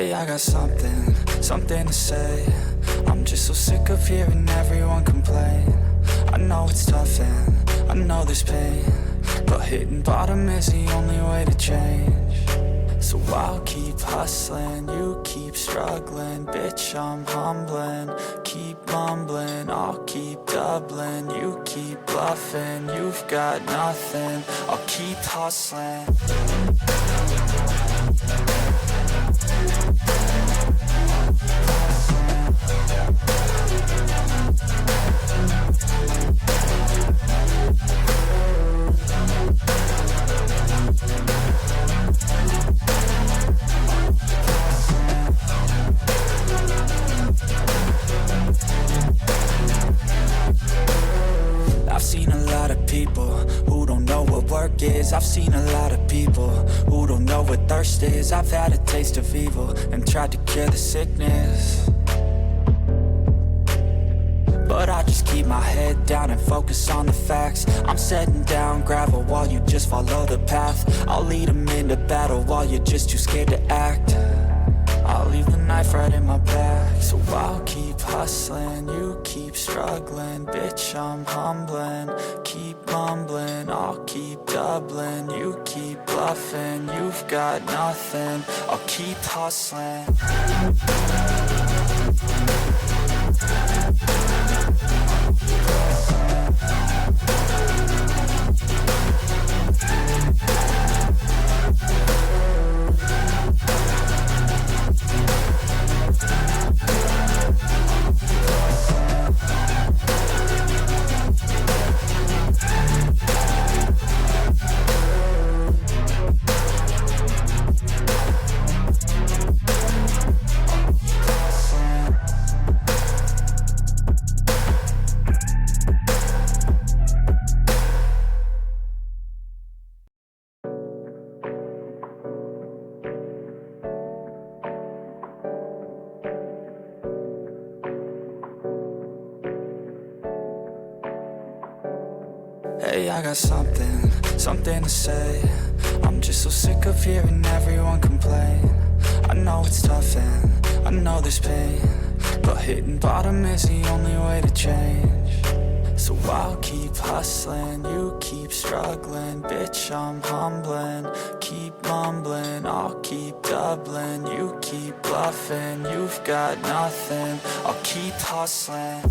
Hey, I got something to say. I'm just so sick of hearing everyone complain. I know it's tough and I know there's pain, but hitting bottom is the only way to change. So I'll keep hustling, you keep struggling. Bitch, I'm humbling, keep mumbling. I'll keep doubling, you keep bluffing. You've got nothing, I'll keep hustling. I've seen a lot of people who don't know what work is. I've seen a lot of people who don't know what thirst is. I've had a taste of evil and tried to cure the sickness, but I just keep my head down and focus on the facts. I'm setting down gravel while you just follow the path. I'll lead them into battle while you're just too scared to act. I'll leave the knife right in my back. So I'll keep hustling, you keep struggling. Bitch, I'm humbling, keep mumbling. I'll keep doubling, you keep bluffing. You've got nothing, I'll keep hustling. Hey, I got something to say. I'm just so sick of hearing everyone complain. I know it's tough and I know there's pain, but hitting bottom is the only way to change. So I'll keep hustling, you keep struggling. Bitch, I'm humbling, keep mumbling. I'll keep doubling, you keep bluffing. You've got nothing, I'll keep hustling.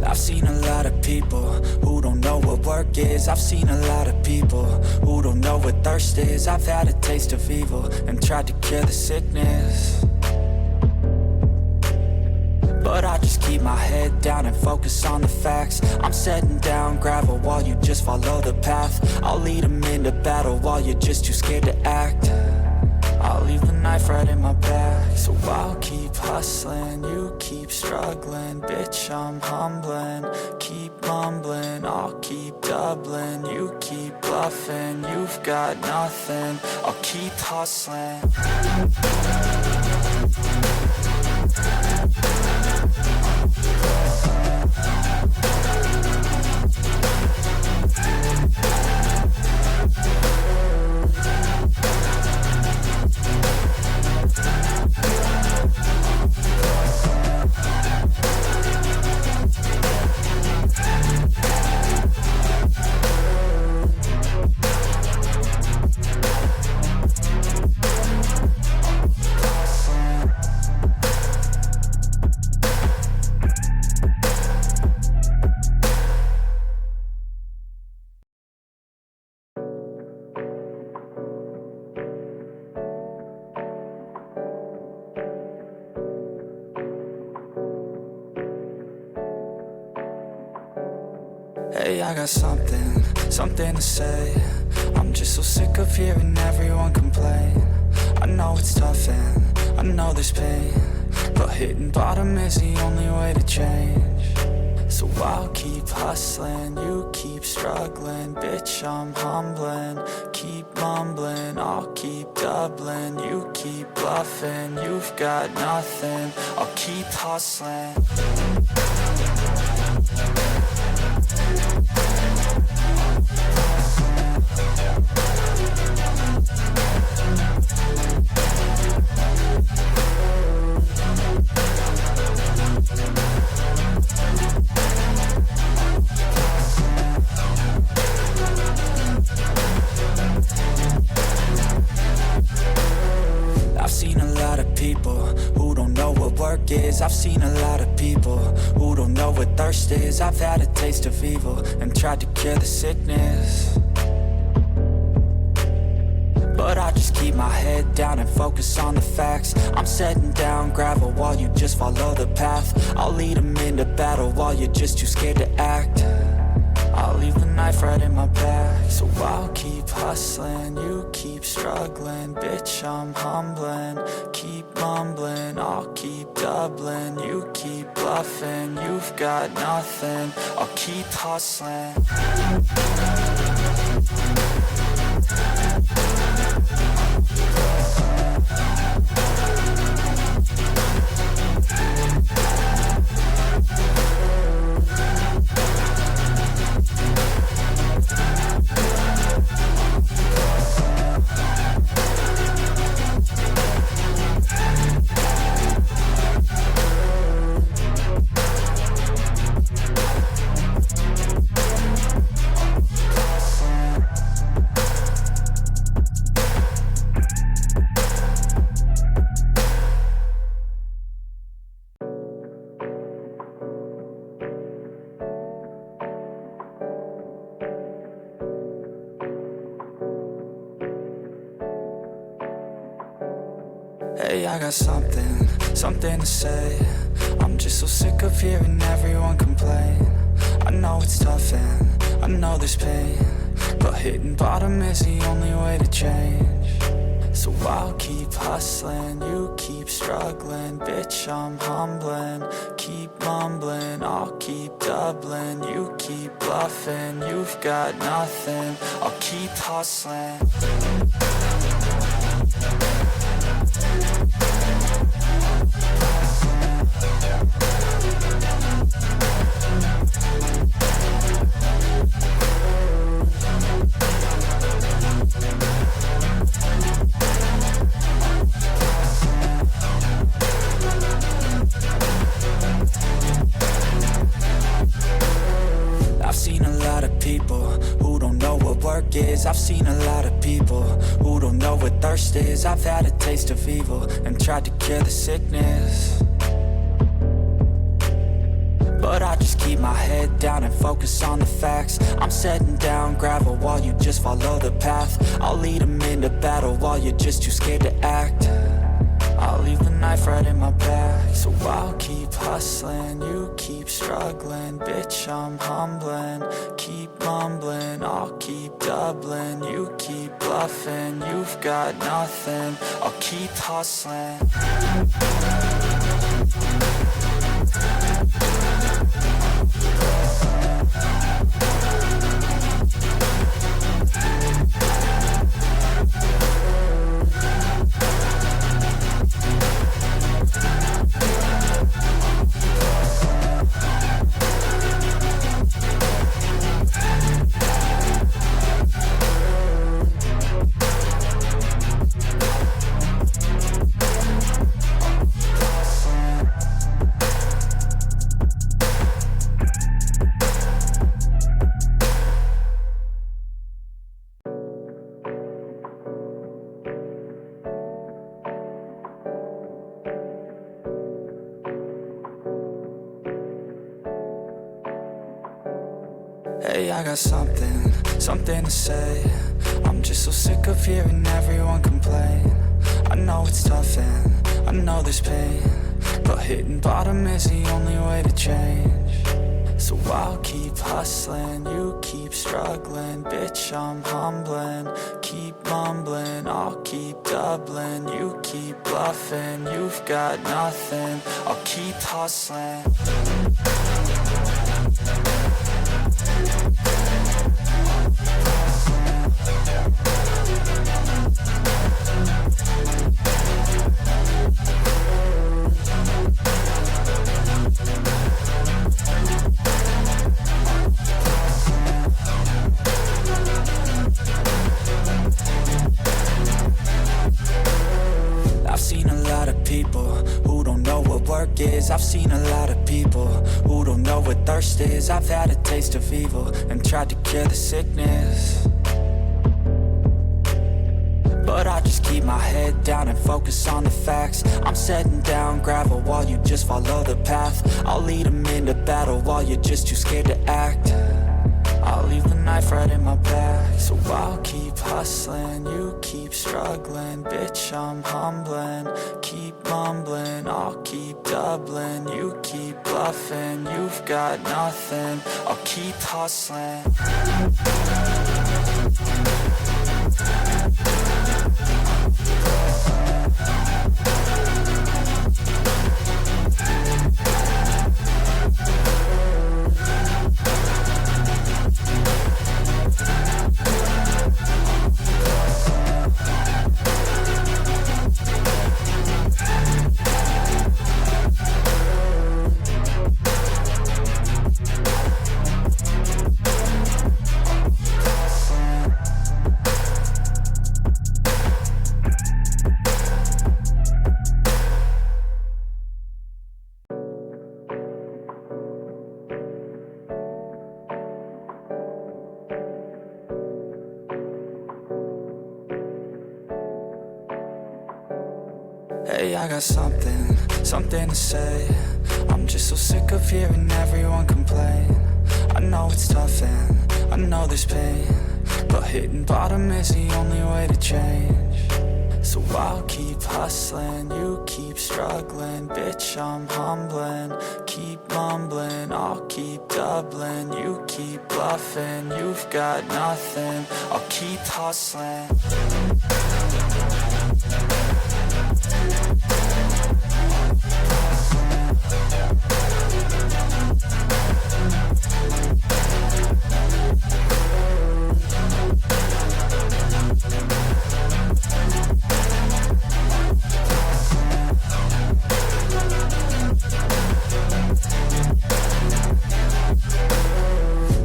I've seen a lot of people who don't know what work is. I've seen a lot of people who don't know what thirst is. I've had a taste of evil and tried to cure the sickness, but I just keep my head down and focus on the facts. I'm setting down gravel while you just follow the path. I'll lead them into battle while you're just too scared to act. I'll leave the knife right in my back. So I'll keep hustling, you keep struggling. Bitch, I'm humbling, keep mumbling. I'll keep doubling, you keep bluffing. You've got nothing, I'll keep hustling. Hey, I got something to say. I'm just so sick of hearing everyone complain. I know it's tough and I know there's pain, but hitting bottom is the only way to change. So I'll keep hustling, you keep struggling. Bitch, I'm humbling, keep mumbling. I'll keep doubling, you keep bluffing. You've got nothing, I'll keep hustling. I've seen a lot of people who don't know what work is. I've seen a lot of people who don't know what thirst is. I've had a taste of evil and tried to cure the sickness, but I just keep my head down and focus on the facts. I'm setting down gravel while you just follow the path. I'll lead them into battle while you're just too scared to act. I'll leave the knife right in my back. So I'll keep hustling, you keep struggling. Bitch, I'm humbling, keep mumbling. I'll keep doubling, you keep bluffing. You've got nothing, I'll keep hustling. Hey, I got something to say. I'm just so sick of hearing everyone complain. I know it's tough and I know there's pain, but hitting bottom is the only way to change. So I'll keep hustling, you keep struggling. Bitch, I'm humbling, keep mumbling. I'll keep doubling, you keep bluffing. You've got nothing, I'll keep hustling. I've seen a lot of people who don't know what work is. I've seen a lot of people who don't know what thirst is. I've had a taste of evil and tried to cure the sickness, but I just keep my head down and focus on the facts. I'm setting down gravel while you just follow the path. I'll lead them into battle while you're just too scared to act. I'll leave the knife right in my back. So I'll keep hustling, you keep struggling. Bitch, I'm humbling, keep mumbling. I'll keep doubling, you keep bluffing. You've got nothing, I'll keep hustling. Hey, I got something to say. I'm just so sick of hearing everyone complain. I know it's tough and I know there's pain, but hitting bottom is the only way to change. So I'll keep hustling, you keep struggling. Bitch, I'm humbling, keep mumbling. I'll keep doubling, you keep bluffing. You've got nothing, I'll keep hustling. is. I've seen a lot of people who don't know what thirst is. I've had a taste of evil and tried to cure the sickness, but I just keep my head down and focus on the facts. I'm setting down gravel while you just follow the path. I'll lead them into battle while you're just too scared to act. I'll leave the knife right in my back. So I'll keep hustling, you keep struggling. Bitch, I'm humbling, keep mumbling. I'll keep doubling, you keep bluffing. You've got nothing, I'll keep hustling. Hey, I got something to say. I'm just so sick of hearing everyone complain. I know it's tough and I know there's pain, but hitting bottom is the only way to change. So I'll keep hustling, you keep struggling. Bitch, I'm humbling, keep mumbling. I'll keep doubling, you keep bluffing. You've got nothing, I'll keep hustling.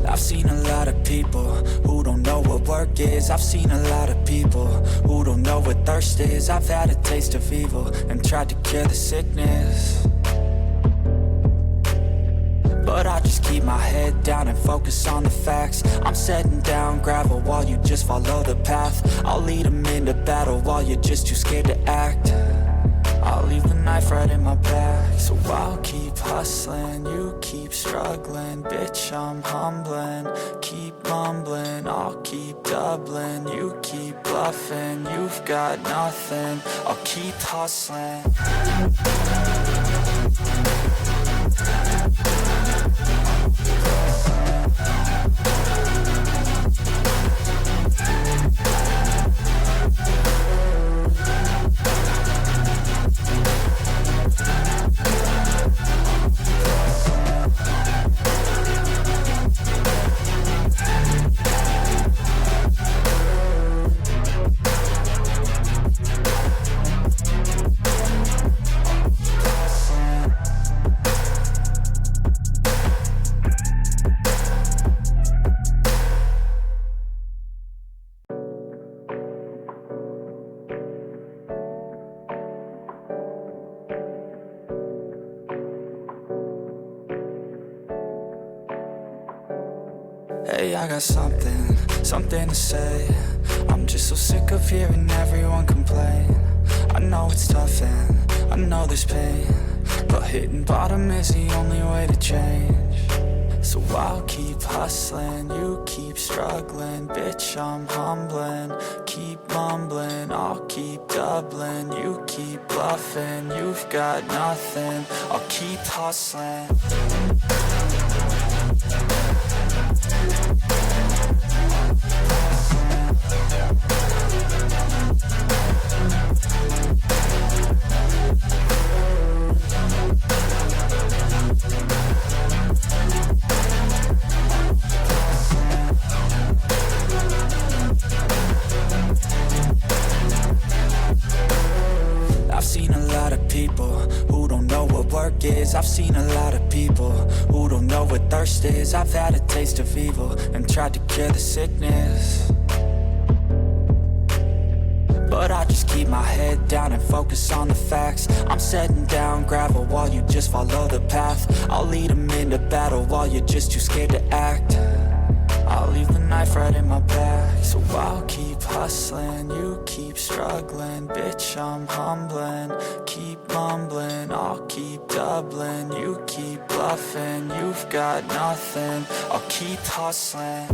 I've seen a lot of people who don't know what work is. I've seen a lot of people who don't know what thirst is. I've had a taste of evil and tried to cure the sickness, but I just keep my head down and focus on the facts. I'm setting down gravel while you just follow the path. I'll lead them into battle while you're just too scared to act. I'll leave the knife right in my back. So I'll keep hustling, you keep struggling. Bitch, I'm humbling, keep mumbling. I'll keep doubling, you keep bluffing. You've got nothing, I'll keep hustling. Hey, I got something to say. I'm just so sick of hearing everyone complain. I know it's tough and I know there's pain, but hitting bottom is the only way to change. So I'll keep hustling, you keep struggling. Bitch, I'm humbling, keep mumbling. I'll keep doubling, you keep bluffing. You've got nothing, I'll keep hustling. I've seen a lot of people who don't know what work is. I've seen a lot of people who don't know what thirst is. I've had a taste of evil and tried to cure the sickness, but I just keep my head down and focus on the facts. I'm setting down gravel while you just follow the path. I'll lead them into battle while you're just too scared to act. I'll leave the knife right in my back. So I'll keep hustling, you keep struggling. Bitch, I'm humbling, keep mumbling. I'll keep doubling, you keep bluffing. You've got nothing, I'll keep hustling.